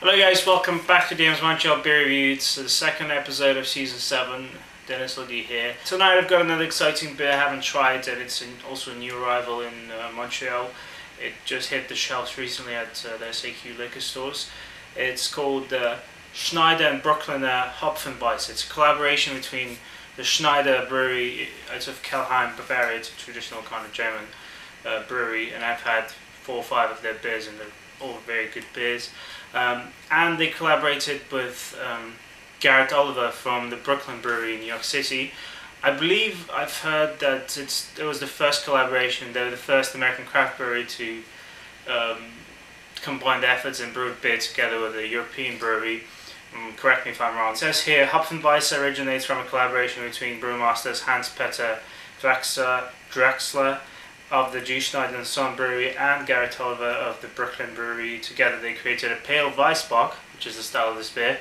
Hello guys, welcome back to James Montreal Beer Review. It's the second episode of Season 7. Dennis Lodi here. Tonight I've got another exciting beer I haven't tried, and it's also a new arrival in Montreal. It just hit the shelves recently at the SAQ liquor stores. It's called Schneider and Brookliner Hopfenweiss. It's a collaboration between the Schneider brewery out of Kelheim, Bavaria. It's a traditional kind of German brewery, and I've had 4 or 5 of their beers, and they're all very good beers. And they collaborated with Garrett Oliver from the Brooklyn Brewery in New York City. I believe I've heard that it was the first collaboration. They were the first American craft brewery to combine their efforts and brew beer together with a European brewery. Correct me if I'm wrong. It says here, Hopfenweiss originates from a collaboration between brewmasters Hans-Peter Draxler of the G. Schneider and Son Brewery and Garrett Oliver of the Brooklyn Brewery. Together they created a pale Weissbock, which is the style of this beer,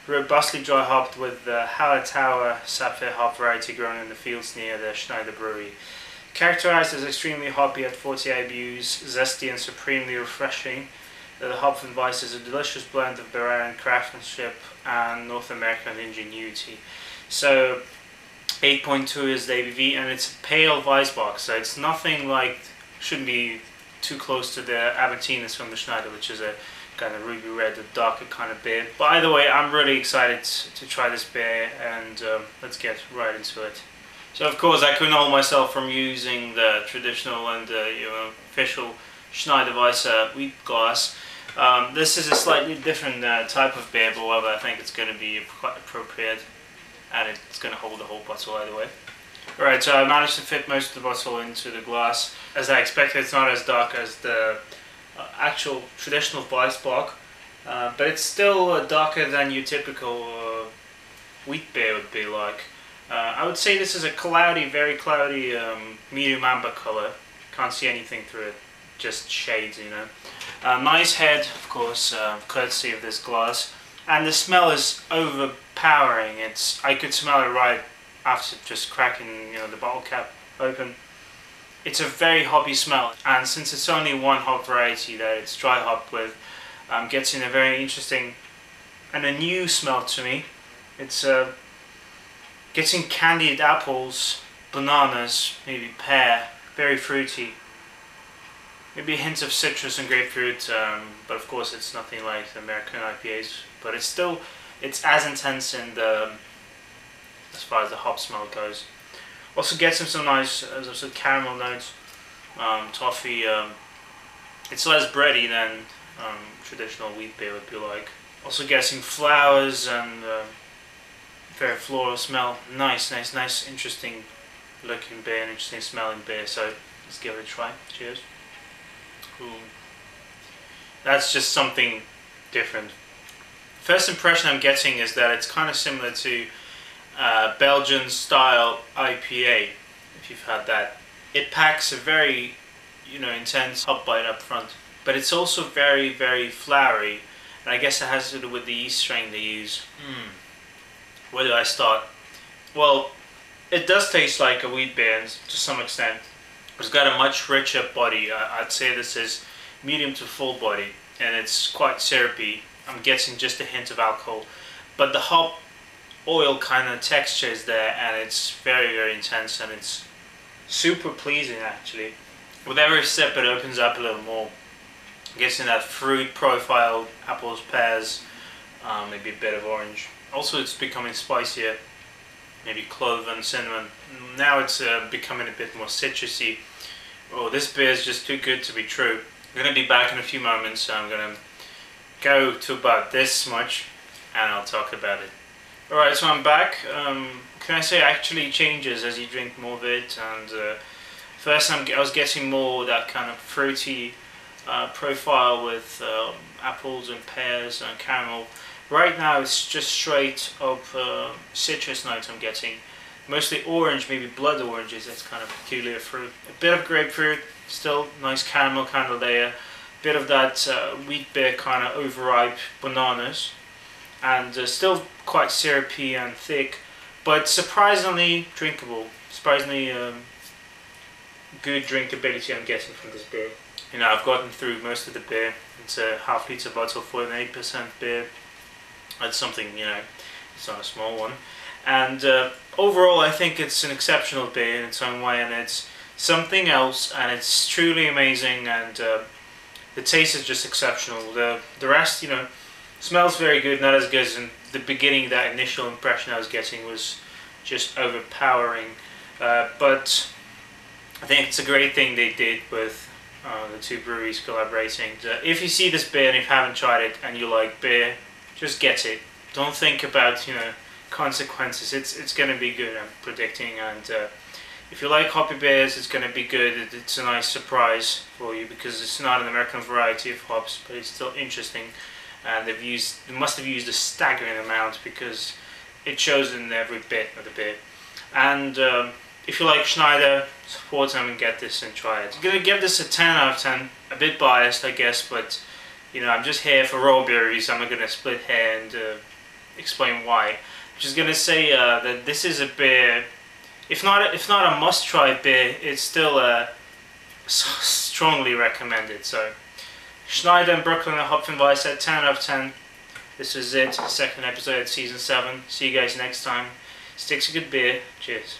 robustly dry hopped with the Hallertauer Sapphire hop variety grown in the fields near the Schneider Brewery. Characterized as extremely hoppy at 40 IBUs, zesty and supremely refreshing, the Hopfenweiss is a delicious blend of Bavarian craftsmanship and North American ingenuity. So 8.2 is the ABV, and it's a pale Weissbock, so it's nothing like, shouldn't be too close to the Aventinus from the Schneider, which is a kind of ruby red, a darker kind of beer. But either way, I'm really excited to try this beer, and let's get right into it. So of course I couldn't hold myself from using the traditional and official Schneider Weiss wheat glass. This is a slightly different type of beer, but however, I think it's going to be quite appropriate, and it's going to hold the whole bottle either way. Alright, so I managed to fit most of the bottle into the glass. As I expected, it's not as dark as the actual traditional Weissbock, but it's still darker than your typical wheat beer would be like. I would say this is a cloudy, very cloudy, medium amber color. Can't see anything through it, just shades, you know. Nice head, of course, courtesy of this glass. And the smell is overpowering. I could smell it right after just cracking the bottle cap open. It's a very hoppy smell, and since it's only one hop variety that it's dry hopped with, gets in a very interesting and a new smell to me. It's getting candied apples, bananas, maybe pear, very fruity. Maybe a hint of citrus and grapefruit, but of course it's nothing like the American IPAs. But it's as intense in as far as the hop smell goes. Also gets some nice caramel notes, toffee. It's less bready than traditional wheat beer would be like. Also getting flowers and very floral smell. Nice, interesting looking beer and interesting smelling beer. So let's give it a try. Cheers. Ooh. That's just something different. First impression I'm getting is that it's kind of similar to Belgian style IPA, if you've had that. It packs a very intense hop bite up front, but it's also very, very flowery, and I guess it has to do with the yeast strain they use. Where do I start? Well, it does taste like a wheat beer to some extent. It's got a much richer body. I'd say this is medium to full body, and it's quite syrupy. I'm getting just a hint of alcohol, but the hop oil kind of texture is there, and it's very, very intense, and it's super pleasing actually. With every sip it opens up a little more. I'm getting that fruit profile, apples, pears, maybe a bit of orange. Also it's becoming spicier, maybe clove and cinnamon. Now it's becoming a bit more citrusy. Oh, this beer is just too good to be true. I'm going to be back in a few moments, so I'm going to go to about this much and I'll talk about it. Alright, so I'm back. Can I say it actually changes as you drink more of it? And first I was getting more that kind of fruity profile with apples and pears and caramel. Right now it's just straight up citrus notes I'm getting. Mostly orange, maybe blood oranges, that's kind of peculiar fruit. A bit of grapefruit, still nice caramel kind of layer. Bit of that wheat beer kind of overripe bananas. And still quite syrupy and thick, but surprisingly drinkable. Surprisingly good drinkability I'm getting from this beer. I've gotten through most of the beer. It's a half-litre bottle for an 8% beer. That's something, it's not a small one. And overall, I think it's an exceptional beer in its own way, and it's something else, and it's truly amazing, and the taste is just exceptional. The rest, smells very good, not as good as in the beginning. That initial impression I was getting was just overpowering. But I think it's a great thing they did with the two breweries collaborating. If you see this beer and you haven't tried it and you like beer, just get it. Don't think about consequences. It's going to be good, I'm predicting, and if you like hoppy beers, it's going to be good. It's a nice surprise for you because it's not an American variety of hops, but it's still interesting. And they must have used a staggering amount because it shows in every bit of the beer. And if you like Schneider, support them and get this and try it. I'm going to give this a 10 out of 10. A bit biased, I guess, but I'm just here for raw beers. I'm not going to split hair and explain why. I'm just going to say that this is a beer. If not a must-try beer, it's still strongly recommended. So, Schneider and Brooklyn Hopfenweisse, 10 out of 10. This is it, second episode of season 7. See you guys next time. Stick to good beer. Cheers.